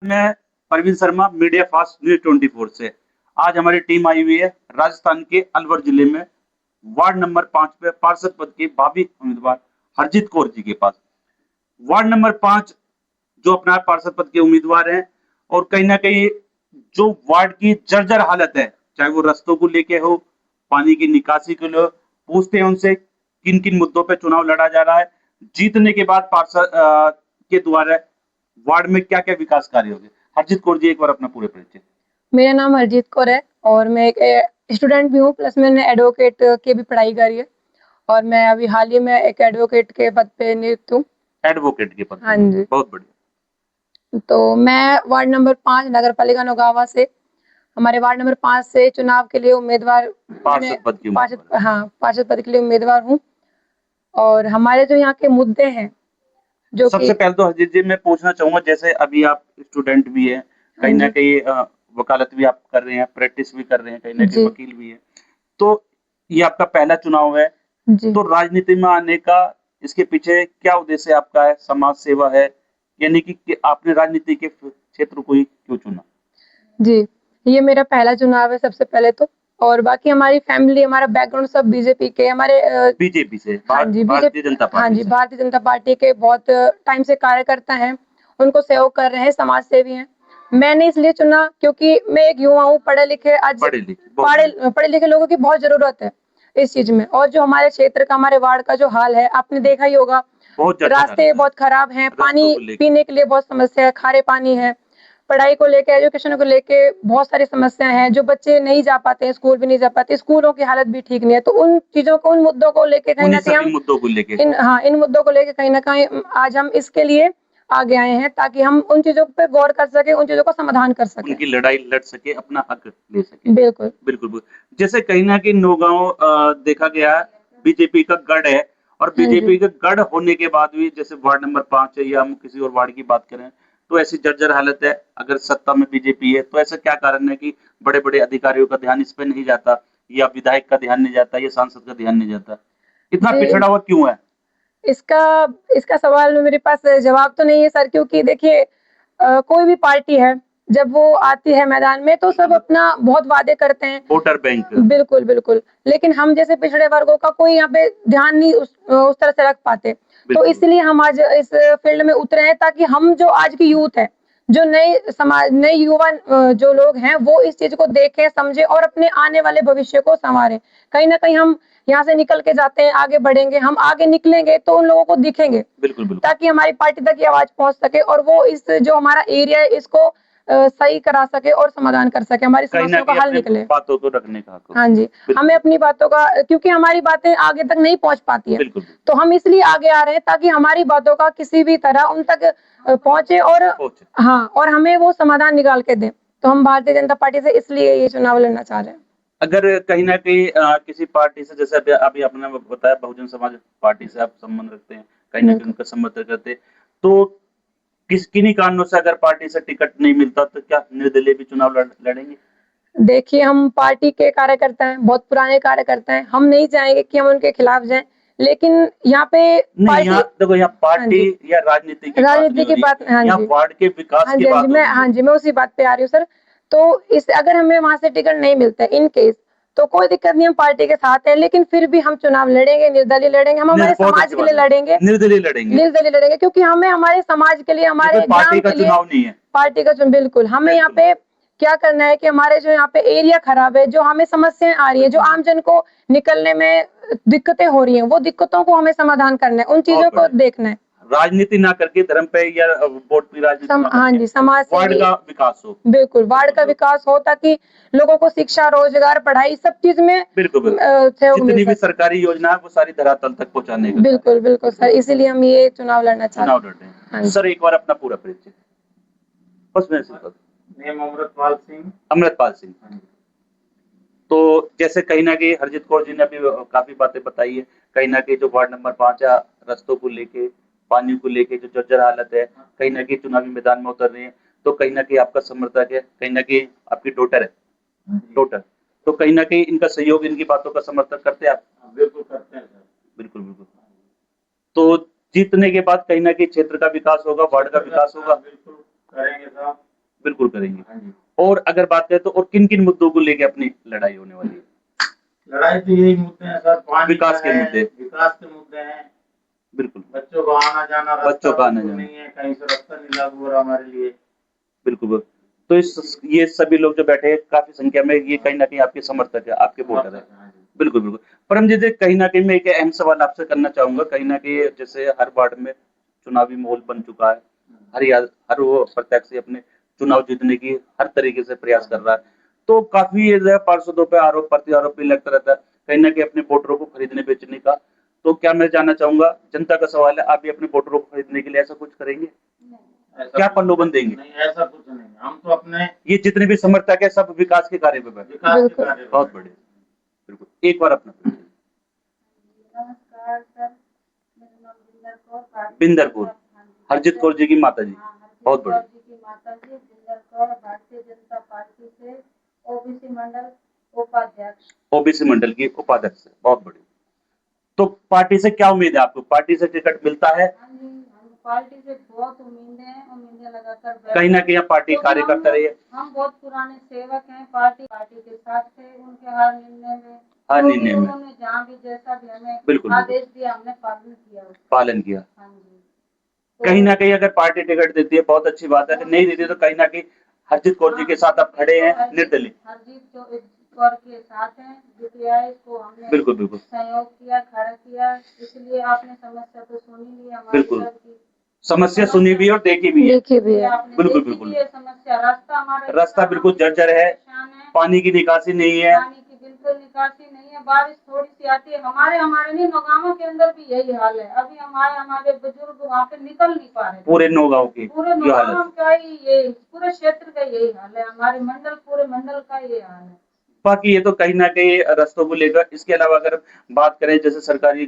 मैं Parveen Sharma, media fast news 24 से। आज हमारी टीम आई हुई है राजस्थान के अलवर जिले में वार्ड नंबर 5 पे पार्षद पद के भावी उम्मीदवार हरजीत कौर जी के पास। वार्ड नंबर 5 जो अपना पार्षद पद के उम्मीदवार हैं और कहीं न कहीं जो वार्ड की जर्जर हालत है, चाहे वो रास्तों को लेके हो, पानी की निकासी को लो, पूछते हैं उनसे किन-किन मुद्दों पे चुनाव लड़ा जा रहा है। जीतने के बाद पार्षद के द्वारा वार्ड में क्या-क्या विकास कार्य होंगे? हरजीत कौर जी एक बार अपना पूरे परिचय। मेरा नाम हरजीत कौर है और मैं एक स्टूडेंट भी हूँ, प्लस मैंने एडवोकेट की भी पढ़ाई करी है और मैं अभी हाल ही में एक एडवोकेट के पद पे नियुक्त हूँ। एडवोकेट के पद पे। हाँ जी। बहुत बढ़िया। तो मैं वार्ड नंबर 5 नगर पालिका नौगावा से हमारे वार्ड नंबर 5 से चुनाव के लिए उम्मीदवार पार्षद पद की उम्मीदवार। पार्षद पद के लिए उम्मीदवार हूँ और हमारे जो यहाँ के मुद्दे हैं जो सबसे कि पहले तो हरजीत जी मैं पूछना चाहूँगा जैसे अभी आप स्टूडेंट भी हैं, हाँ कहीं न जी। कहीं वकालत भी आप कर रहे हैं, प्रैक्टिस भी कर रहे हैं, कहीं न कहीं जी। वकील भी हैं। तो ये आपका पहला चुनाव है, जी। तो राजनीति में आने का इसके पीछे क्या उद्देश्य आपका है? समाज सेवा है? यानी कि आपने राजनीति के क्षेत्र को ही क्यों चुना? जी, ये मेरा पहला चुनाव है सबसे पहले तो और बाकी हमारी फैमिली, हमारा बैकग्राउंड सब बीजेपी के हमारे बीजेपी से, हाँ जी, भारतीय जनता हाँ पार्टी जी, से। भारतीय जनता पार्टी के बहुत टाइम से कार्यकर्ता हैं, उनको सहयोग कर रहे हैं, समाज सेवी हैं। मैंने इसलिए चुना क्योंकि मैं एक युवा हूँ, पढ़े-लिखे आज पढ़े-लिखे, बहुत बढ़िया। पढ़े-लिखे लोगों की बहुत ज़रूरत है इस चीज़ में और जो हमारे क्षेत्र का, हमारे वार्ड का जो हाल है, आपने देखा ही होगा, बहुत जर्जर हालत रास्ते है, बहुत खराब हैं, रास्तों पानी को लेके। पीने के लिए बहुत समस्या है, खारे पानी है, पढ़ाई को लेके, एजुकेशन को लेके बहुत सारी समस्याएँ हैं, जो बच्चे नहीं जा पाते हैं, स्कूल भी नहीं जा पाते, स्कूलों की हालत भी ठीक नहीं है। तो उन चीज़ों को, उन मुद्दों को लेके कहीं न उन्हीं कहीं सभी हम मुद्दों को लेके। इन मुद्दों को लेके कहीं न कहीं आज हम इसके लिए आगे आए हैं ताकि हम उन चीज़ों पे गौर कर सकें, उन चीज़ों का समाधान कर सकें। उनकी लड़ाई लड़ सके, अपना हक ले सके। बिल्कुल। बिल्कुल। जैसे कहीं न कहीं नौगाँव देखा गया बीजेपी का गढ़ है और हाँ जी। बीजेपी का गढ़ होने के बाद भी जैसे वार्ड नंबर 5 है या हम किसी और वार्ड की बात करें, तो ऐसी जर्जर हालत है, अगर सत्ता में बीजेपी है, तो ऐसा क्या कारण है कि बड़े-बड़े अधिकारियों का ध्यान इस पे नहीं जाता या विधायक का ध्यान नहीं जाता या सांसद का ध्यान नहीं जाता? इतना जी, पिछड़ा हुआ क्यों है? इसका इसका सवाल मेरे पास जवाब तो नहीं है सर क्योंकि देखिए कोई भी पार्टी है, जब वो आती है मैदान में तो सब बिल्कुल, अपना बहुत वादे करते हैं। Voter bank. बिल्कुल, बिल्कुल। लेकिन हम जैसे पिछड़े वर्गों का कोई यहाँ पे ध्यान नहीं उस तरह से रख पाते। तो बिल्कुल, इसलिए हम आज इस फील्ड में उतरे हैं ताकि हम जो आज की यूथ है, जो नए युवा जो लोग हैं वो इस चीज़ को देखें, समझें और अपने आने वाले भविष्य को सँवारें। कहीं न कहीं हम यहाँ से निकल के जाते हैं, आगे बढ़ेंगे, हम आगे निकलेंगे तो उन लोगों को दिखेंगे, बिल्कुल, बिल्कुल। ताकि हमारी पार्टी तक ये आवाज़ पहुँच सके और वो इस जो हमारा एरिया है इसको सही करा सके और समाधान कर सके, हमारी कहीं न समस्याओं का कहीं हल अपने निकले। बातों को रखने का हक हो। हाँ जी, हमें बिल्कुल, अपनी बातों का क्योंकि हमारी बातें आगे तक नहीं पहुँच पाती हैं, बिल्कुल, तो हम इसलिए आगे आ रहे हैं ताकि हमारी बातों का किसी भी तरह उन तक पहुँचे और पहुँचे। हाँ, और हमें वो समाधान निकाल के दें। तो हम भारतीय जनता पार्टी से इसलिए ये चुनाव लड़ना चाह रहे हैं। अगर कहीं न कहीं किसी पार्टी से जैसे अभी अभी आपने बताया बहुजन समाज पार्टी से आप संबंध रखते हैं, कहीं न कहीं बिल्कुल। उनका समर्थन करते हैं। तो किन्हीं कारणों से अगर पार्टी से टिकट नहीं मिलता तो क्या निर्दलीय भी चुनाव लड़ेंगे? देखिए, हम पार्टी के कार्यकर्ता हैं, बहुत पुराने कार्यकर्ता हैं, हम नहीं चाहेंगे कि हम उनके खिलाफ जाएँ, लेकिन यहाँ पे नहीं, पार्टी यहाँ देखो यहाँ हाँ पार्टी जी, या राजनीति की बात नहीं राजनीति हो की रही है, बात हाँ यहाँ जी। वार्ड के विकास हाँ की जी, हाँ जी, बात हो रही है। मैं उसी बात पे आ रही हूँ सर। तो इस अगर हमें वहाँ से टिकट नहीं मिलता है इन केस तो कोई दिक्कत नहीं हम पार्टी के साथ हैं, लेकिन फिर भी हम चुनाव लड़ेंगे, निर्दलीय लड़ेंगे, हम हमारे बहुत समाज अच्छी के लिए बात है। लड़ेंगे, निर्दलीय लड़ेंगे। निर्दलीय लड़ेंगे क्योंकि हमें हमारे समाज के लिए, ये हमारे कोई पार्टी ग्राम का के लिए चुनाव नहीं है। पार्टी का चुन बिल्कुल, हमें यहाँ बिल्कुल, पे क्या करना है कि हमारे जो यहाँ पे एरिया खराब है, जो हमें समस्याएँ आ रही हैं, जो बिल्कुल, आम जन को निकलने में दिक्कतें हो रही हैं, वो दिक्कतों को हमें समाधान करना है, उन बहुत चीज़ों को बढ़िया। देखना है। राजनीति ना करके धर्म पे या वोट की राजनीति ना हाँ करके जी, समाज वार्ड सेवी का विकास हो। बिल्कुल, वार्ड बिल्कुल, का बिल्कुल। विकास हो ताकि लोगों को शिक्षा, रोज़गार, पढ़ाई सब चीज़ में बिल्कुल, बिल्कुल। सहयोग मिल जितनी भी सके। सरकारी योजना है वो सारी धरातल तक पहुँचाने का कार्य। बिल्कुल, बिल्कुल सर, बिल्कुल, बिल्कुल। इसीलिए हम ये चुनाव लड़ना चाहते चुनाव हैं। लड़ रहे हाँ हैं। जी। सर एक बार अपना पूरा परिचय। बस मैं सिर्फ नेम अमृतपाल सिंह। अमृतपाल सिंह। तो जैसे कहीं न कहीं हरजीत कौर जी ने अभी काफ़ी बातें बताई है। कहीं न कहीं जो वार्ड नंबर 5 है, रास्तों को लेके, पानी को लेके जो जर्जर हालत है, कहीं न कहीं चुनावी मैदान में उतर रहे हैं। तो कहीं न कहीं आपका समर्थक है, कहीं न कहीं आपकी डॉटर है, डॉटर। तो कहीं न कहीं इनका सहयोग, इनकी बातों का समर्थन करते हैं आप? बिल्कुल करते हैं सर। बिल्कुल, बिल्कुल। तो जीतने के बाद कहीं न कहीं क्षेत्र का विकास होगा, वार्ड का विकास होगा। बिल्कुल करेंगे साहब। बिल्कुल करेंगे। हाँ जी। और अगर बात करें तो और किन किन मुद्दों को लेके अपनी लड़ाई होने वाली है? लड़ाई तो यही मुद्दे हैं सर, पानी विकास का के है, मुद्दे। विकास के मुद्दे हैं, बिल्कुल बच्चों को आना जाना, बच्चों का आना बिल्कुल जाना। नहीं है, कहीं से रास्ता नहीं लागू हो रहा हमारे लिए। बिल्कुल बिल्कुल। तो ये सभी लोग जो बैठे हैं काफी संख्या में, ये कहीं ना कहीं आपके समर्थक है, आपके वोटर है। हाँ जी। बिल्कुल बिल्कुल। परम जी जी, कहीं ना कहीं मैं एक अहम सवाल आपसे करना चाहूंगा। कहीं ना कहीं जैसे हर वार्ड में चुनावी माहौल बन चुका है, हर वो प्रत्याशी अपने चुनाव जीतने की हर तरीके से प्रयास कर रहा है, तो काफी ये जो है पार्षदों पे आरोप प्रत्यारोप भी लगता रहता है, कहीं ना कहीं अपने वोटरों को खरीदने बेचने का। तो क्या मैं जानना चाहूंगा, जनता का सवाल है, आप भी अपने वोटरों को खरीदने के लिए ऐसा कुछ करेंगे? क्या प्रलोभन देंगे? नहीं, ऐसा कुछ नहीं, हम तो अपने ये जितने भी समर्थक है सब विकास के कार्य पे बैठे। विकास के बिल्कुल। कार्य बहुत बढ़िया। बिल्कुल, एक बार अपना नमस्कार सर, मेरा नाम बिंदर कौर, बिंदरपुर, हरजीत कौर जी की माता जी। बहुत बढ़िया। जी की माता जी, बिंदर कौर, भारतीय जनता पार्टी से ओबीसी मंडल उपाध्यक्ष। ओबीसी मंडल की उपाध्यक्ष है, बहुत बढ़िया। तो पार्टी से क्या उम्मीद है आपको? पार्टी से टिकट मिलता है? हाँ जी, हम पार्टी से बहुत उम्मीदें लगाकर बैठे कहीं ना हैं। कहीं आप पार्टी क्योंकि कार्य करते रहिए। हम बहुत पुराने सेवक हैं, पार्टी के साथ थे उनके हर निर्णय में। हर जो भी निर्णय में। उन्होंने जहाँ भी जैसा भी हमें बिल्कुल, आदेश दिया, हमने पालन किया उसका। पालन किया। हाँ जी। कहीं ना कहीं अगर पार्टी टिकट देती है बहुत अच्छी बात है, अगर नहीं देती तो कहीं ना कहीं हरजीत कौर जी के साथ आप खड़े हैं निर्दलीय। हरजीत कौर के साथ हैं, जीपीआई को हमने बिल्कुल बिल्कुल सहयोग किया, खड़ा किया, इसलिए आपने समस्या तो सुनी ली हमारी बिल्कुल। सबकी। समस्या सुनी भी है और देखी भी है। देखिए भी है। आपने बिल्कुल, देखी बिल्कुल। भी है समस्या, रास्ता बिल्कुल जर्जर है, परेशान है, पानी की निकासी नहीं है। पानी की बिल्कुल निकासी नहीं है, बारिश थोड़ी सी आती है, हमारे नहीं नौगांवों के अंदर भी यही हाल है। अभी हमारे बुजुर्ग वहाँ पे निकल नहीं पा रहे, पूरे नौगांव की पूरे जो हालत नौगांव है। का ही ये पूरे क्षेत्र का यही हाल है, हमारे पूरे मंडल का ये हाल है। बाकी ये तो कहीं ना कहीं रास्तों को लेकर, इसके अलावा अगर बात करें जैसे सरकार या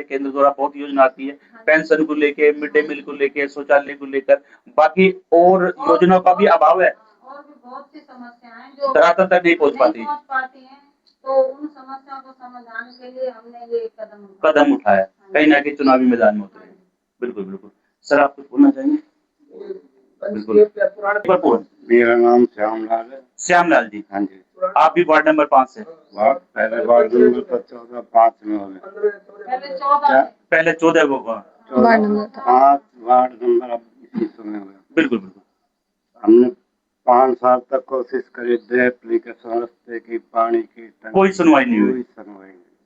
केंद्र द्वारा बहुत योजना आती है, पेंशन को लेके, मिड डे मील को लेके, शौचालय को लेकर, बाकी और योजनाओं का भी अभाव है, और भी बहुत सी समस्याएं जो धरातल तक नहीं पहुंच पाती। हैं, तो उन समस्याओं को समाधान के लिए हमने ये कदम उठाया, कहीं ना कहीं चुनावी मैदान में उतरे। बिल्कुल बिल्कुल। सर आप कुछ बोलना चाहेंगे? बिल्कुल। मेरा नाम श्यामलाल है। श्यामलाल जी, हाँ जी। आप भी वार्ड नंबर 5 से? पहले वार्ड नंबर तो 14-5 में हो गए। पहले 14 को वार्ड नंबर था। 5 वार्ड नंबर अब इसी समय हुए। बिल्कुल बिल्कुल। हमने 5 साल तक कोशिश करी, दे एप्लीकेशन रस्ते की, पानी की, कोई सुनवाई नहीं हुई,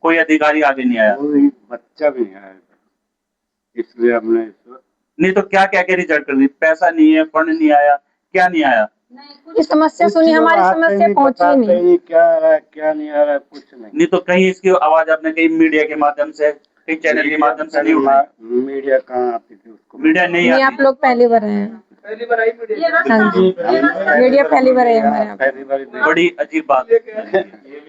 कोई अधिकारी आगे नहीं आया, कोई बच्चा भी नहीं आया। इसलिए हमने नहीं तो क्या क्या क्या रिजल्ट कर दी? पैसा नहीं है, फंड नहीं आया, क्या नहीं आया? ये समस्या सुनी, हमारी समस्या पहुंची ही नहीं। क्या आ रहा है क्या नहीं आ रहा है, कुछ नहीं तो कहीं इसकी आवाज आपने कहीं मीडिया के माध्यम से, कहीं चैनल के माध्यम से नहीं उठाई? मीडिया कहाँ आती थी उसको? मीडिया नहीं नहीं, आती। आप लोग पहली बार आए हैं। हाँ जी, मीडिया पहली बार है हमारे यहाँ पे। पहली बार बड़ी अजीब बात। ये भी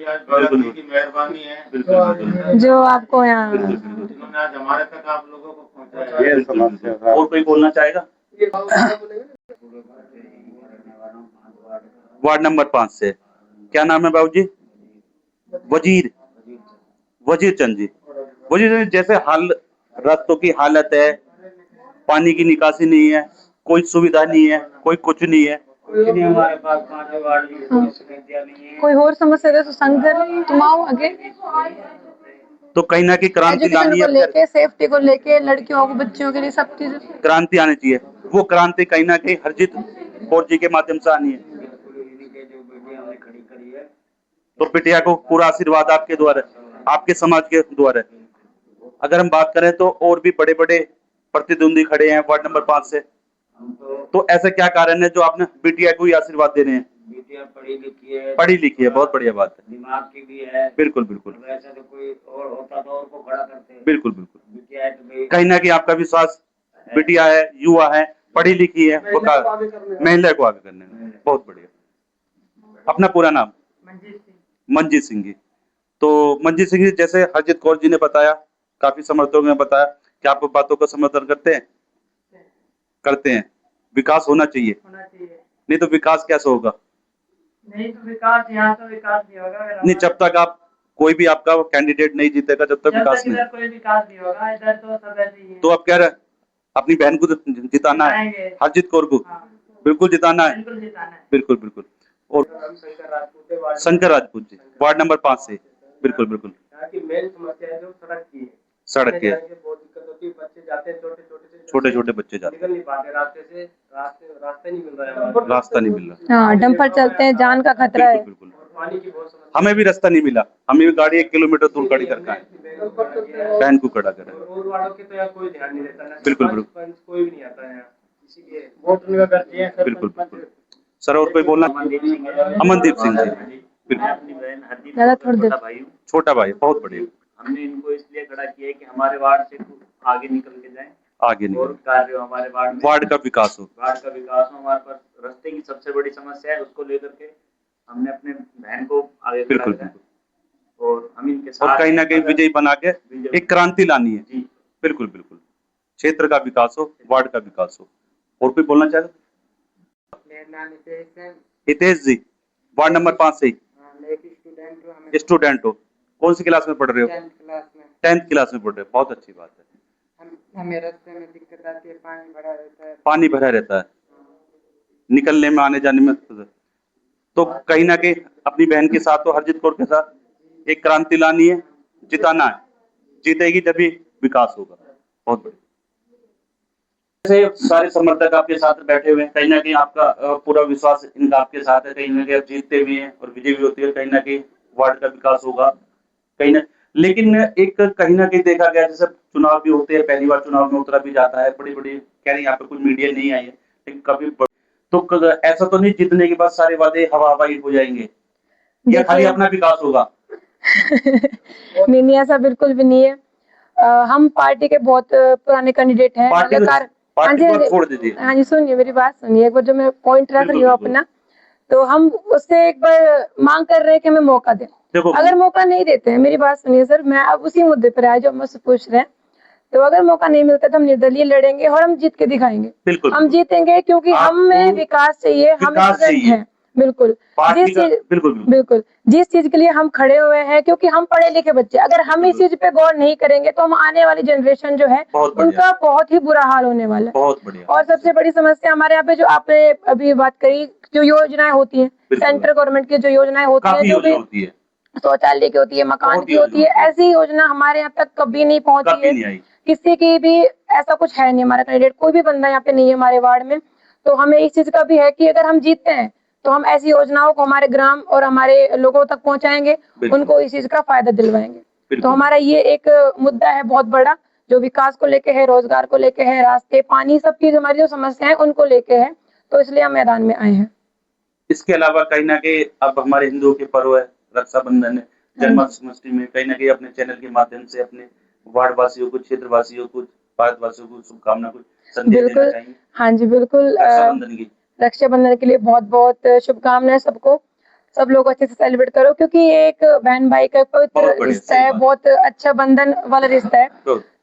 आज बालाजी की मेहरबानी है, बिल्कुल जो आपको यहाँ जिन्होंने आज हमारे तक आप लोगों को पहुंचाया। ये समस्या था। और कोई बोलना चाहेगा? वार्ड नंबर 5 से क्या नाम है बाबू जी? वजीर चंद जी। वजीर चंद, जैसे हाल रास्तों की हालत है, पानी की निकासी नहीं है, कोई सुविधा नहीं है, कोई कुछ नहीं है, हमारे पास 5 वार्ड में कोई समस्या नहीं है। कोई और समस्या है तो संघर्ष तुम आओ आगे। तो कहीं ना कहीं क्रांति एजुकेशन लानी को है, लेके, सेफ्टी को लेके, लड़कियों को, बच्चियों के लिए सब चीज। क्रांति आनी चाहिए। वो क्रांति कहीं ना कहीं हरजीत कौर जी के माध्यम से आनी है। जो बेटियां हमने खड़ी करी है, तो बिटिया को पूरा आशीर्वाद आपके द्वारा, आपके समाज के द्वारा। अगर हम बात करें तो और भी बड़े बड़े प्रतिद्वंदी खड़े हैं वार्ड नंबर 5 से, तो ऐसा क्या कारण है जो आपने बिटिया को ही आशीर्वाद दे रहे हैं? बेटियां पढ़ी लिखी है, बहुत बढ़िया बात है। दिमाग की भी है। बिल्कुल बिल्कुल। वैसे तो कोई और होता तो और को खड़ा करते। बिल्कुल बिल्कुल। बिटिया है तो भाई कहीं ना कहीं आपका विश्वास, बिटिया है, युवा है, पढ़ी लिखी है, वो महिला को आगे करने में। बहुत बढ़िया। अपना पूरा नाम? मंजीत सिंह जी। तो मंजीत सिंह जी, जैसे हरजीत कौर जी ने बताया, काफी समर्थकों ने बताया कि आप बातों का समर्थन करते हैं। विकास होना चाहिए, नहीं तो विकास कैसे होगा? नहीं तो विकास यहाँ तो विकास नहीं होगा। नहीं, जब तक आप कोई भी आपका कैंडिडेट नहीं जीतेगा जब तक विकास नहीं, इधर कोई विकास नहीं होगा, इधर तो सब ऐसे ही है। तो आप कह रहे हैं अपनी बहन को जिताना है, जिताएंगे। हरजीत कौर को। हाँ। बिल्कुल जिताना है, बिल्कुल जिताना है। बिल्कुल बिल्कुल। और हम शंकर राजपूत है, ward Shankar Rajput ji, ward number 5 से, बिल्कुल बिल्कुल। यहाँ की मेन समस्या है जो सड़क की है। सड़क के आने जाने की बहुत दिक्कत होती है, बच्चे जाते हैं छोटे छोटे बच्चे जाते निकल नहीं पाते रास्ते से, रास्ते नहीं मिल रहा है हमारे हैं, रास्ता नहीं मिल रहा। हाँ, डंपर चलते हैं, जान का खतरा है। बिल्कुल बिल्कुल। और पानी की बहुत समस्या हमें भी रास्ता नहीं मिला, हमें भी गाड़ी 1 किलोमीटर दूर खड़ी करके आए, बहन को खड़ा करा। और वालों के तो यहाँ कोई ध्यान नहीं देता ना, बिल्कुल, सरपंच, बिल्कुल। पंच कोई भी नहीं आता है यहाँ, इसीलिए वोट नहीं करती है बिल्कुल बिल्कुल। सर और कोई बोलना? अमनदीप सिंह जी, बिल्कुल। अपनी बहन हरदीप दादा कौर का थोड़ी देर। छोटा भाई हूँ। छोटा भाई, बहुत बढ़िया, हमने इनको इसलिए खड़ा किया है कि हमारे वार्ड से आगे निकल के जाएं आगे और निकल, कार्य हो हमारे वार्ड में, वार्ड का विकास हो। वार्ड का विकास हो। हमारे पास रास्ते की सबसे बड़ी समस्या है, उसको लेकर के हमने अपने बहन को आगे खड़ा बिल्कुल करा है बिल्कुल। और हम इनके और साथ कहीं ना कहीं विजयी बना के विजय- एक क्रांति लानी है। जी। बिल्कुल बिल्कुल। क्षेत्र का विकास हो, वार्ड का विकास हो। और कोई बोलना चाहे? मेरा नाम नितेश है। हितेश जी, वार्ड नंबर 5 से मैं एक स्टूडेंट हूँ। हमें स्टूडेंट हो, कौन सी क्लास में पढ़ रहे हो? 10th क्लास में। 10th क्लास में पढ़ रहे हो, बहुत अच्छी बात है। हमें रास्ते में दिक्कत आती है, पानी भरा रहता है। पानी भरा रहता है, निकलने में आने जाने में, तो कहीं ना कहीं अपनी बहन के साथ, तो हरजीत कौर के साथ एक क्रांति लानी है, जिताना है, जीतेगी तभी विकास होगा। बहुत बढ़िया। जैसे सारे समर्थक आपके साथ बैठे हुए हैं, कहीं ना कहीं आपका पूरा विश्वास इनका आपके साथ है, कहीं ना कहीं आप जीतते भी हैं और विजय भी होती है, कहीं ना कहीं वार्ड का विकास होगा कहीं ना। लेकिन एक कहीं ना कहीं देखा गया, जैसे चुनाव भी होते हैं, पहली बार चुनाव में उतरा भी जाता है, बड़ी बड़ी कह रही यहाँ पे कुछ मीडिया नहीं आई है, लेकिन कभी तो ऐसा तो नहीं जीतने के बाद सारे वादे हवा हवाई हो जाएंगे, या खाली देखिए- अपना विकास होगा? नहीं नहीं, ऐसा बिल्कुल भी नहीं है। हम पार्टी के बहुत पुराने कैंडिडेट हैं। पार्टी लगातार पार्टी हाँ को जी, छोड़ दीजिए। हाँ जी, सुनिए मेरी बात सुनिए, एक बार जो मैं पॉइंट रख रही हूँ बिल्कुल, अपना, तो हम उससे एक बार मांग कर रहे हैं कि हमें मौका दें। देखो, अगर मौका नहीं देते हैं, मेरी बात सुनिए सर, मैं अब उसी मुद्दे पर आया जो मुझसे पूछ रहे हैं। तो अगर मौका नहीं मिलता तो हम निर्दलीय लड़ेंगे और हम जीत के दिखाएंगे। बिल्कुल हम जीतेंगे क्योंकि हमें आपको विकास चाहिए, हम विकास स्टूडेंट चाहिए। हैं। बिल्कुल, पार्टी जिस का चीज बिल्कुल बिल्कुल बिल्कुल जिस चीज के लिए हम खड़े हुए हैं, क्योंकि हम पढ़े लिखे बच्चे, अगर हम इस चीज पे गौर नहीं करेंगे तो हम आने वाली जनरेशन जो है बहुत बढ़िया। उनका बहुत ही बुरा हाल होने वाला है। बहुत बढ़िया। और सबसे बड़ी समस्या हमारे यहाँ पे, जो आपने अभी बात करी, जो योजनाएं होती हैं, बिल्कुल। सेंट्रल गवर्नमेंट की जो योजनाएं होती हैं, काफी जो योजना भी होती है, शौचालय की होती है, मकान बहुत की होती है, ऐसी योजना हमारे यहाँ तक कभी नहीं पहुंची कभी है। नहीं आई। किसी की भी ऐसा कुछ है नहीं, हमारा कैंडिडेट कोई भी बंदा यहाँ पे नहीं है हमारे वार्ड में। तो हमें इस चीज का भी है कि अगर हम जीतते हैं तो हम ऐसी योजनाओं को हमारे ग्राम और हमारे लोगों तक पहुंचाएंगे, बिल्कुल। उनको इस चीज का फायदा दिलवाएंगे। तो बिल्कुल। हमारा ये एक मुद्दा है बहुत बड़ा, जो विकास को लेके है, रोजगार को लेके है, रास्ते, पानी, सब चीज हमारी जो समस्या है उनको लेके है। तो इसलिए हम मैदान में आए हैं। इसके अलावा कहीं ना कहीं अब हमारे हिंदुओं के पर्व है, रक्षाबंधन है, जन्माष्टमी में कहीं ना कहीं अपने चैनल के माध्यम से अपने वार्ड वासियों को, क्षेत्र वासियों को, भारतवासियों को शुभकामना, कुछ संदेश देना बिल्कुल, चाहेंगे हाँ जी बिल्कुल। रक्षाबंधन की? रक्षाबंधन के लिए बहुत बहुत शुभकामनाएं सबको। सब लोग अच्छे से सेलिब्रेट करो, क्योंकि ये एक बहन भाई का बहुत पवित्र बढ़िया, रिश्ता सही है, बात। बहुत अच्छा बंधन वाला रिश्ता है।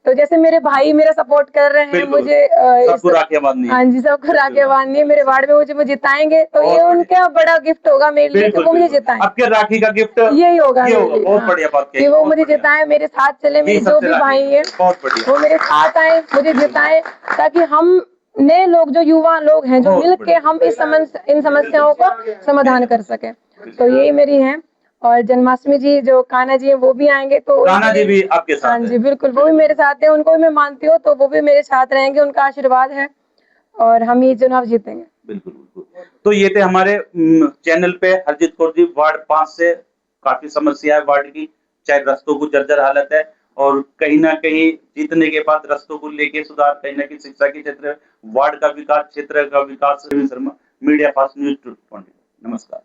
तो जैसे मेरे भाई मेरा सपोर्ट कर रहे हैं बिल्कुल। मुझे, सबको राखियां बांधनी है। हाँ जी, सबको राखियां बांधनी है। मेरे वार्ड में मुझे वो जिताएंगे तो बहुत ये बढ़िया। उनका बड़ा गिफ्ट होगा मेरे लिए कि बिल्कुल वो मुझे बिल्कुल। जिताएं। अब क्या राखी का गिफ्ट यही होगा ये मेरे होगा। लिए, बहुत हाँ, बढ़िया बात कही, कि वो बहुत मुझे बढ़िया। जिताएं, मेरे साथ चले, मेरे यही जो सबसे भी राखी भाई है। हैं बहुत बढ़िया। वो मेरे साथ आए, मुझे जिताएं, ताकि हम नए लोग, जो युवा लोग हैं, जो बहुत मिल के बढ़िया। हम इन समस्याओं का समाधान कर सकें। तो यही मेरी है। और जन्माष्टमी जी, जो कान्हा जी है, वो भी आएंगे, तो कान्हा जी भी आपके साथ हाँ हैं? जी बिल्कुल, वो भी मेरे साथ है, उनको भी मैं मानती हूँ, तो वो भी मेरे साथ रहेंगे, उनका आशीर्वाद है और हम ये चुनाव जीतेंगे। बिल्कुल बिल्कुल। तो ये थे हमारे चैनल पे हरजीत कौर जी, वार्ड 5 से। काफी समस्या है वार्ड की, चाहे रास्तों को जर्जर हालत है, और कहीं ना कहीं जीतने के बाद रास्तों को लेके सुधार, कहीं ना कहीं शिक्षा के क्षेत्र, वार्ड का विकास, क्षेत्र का विकास। Sharma, media fast news 20। नमस्कार।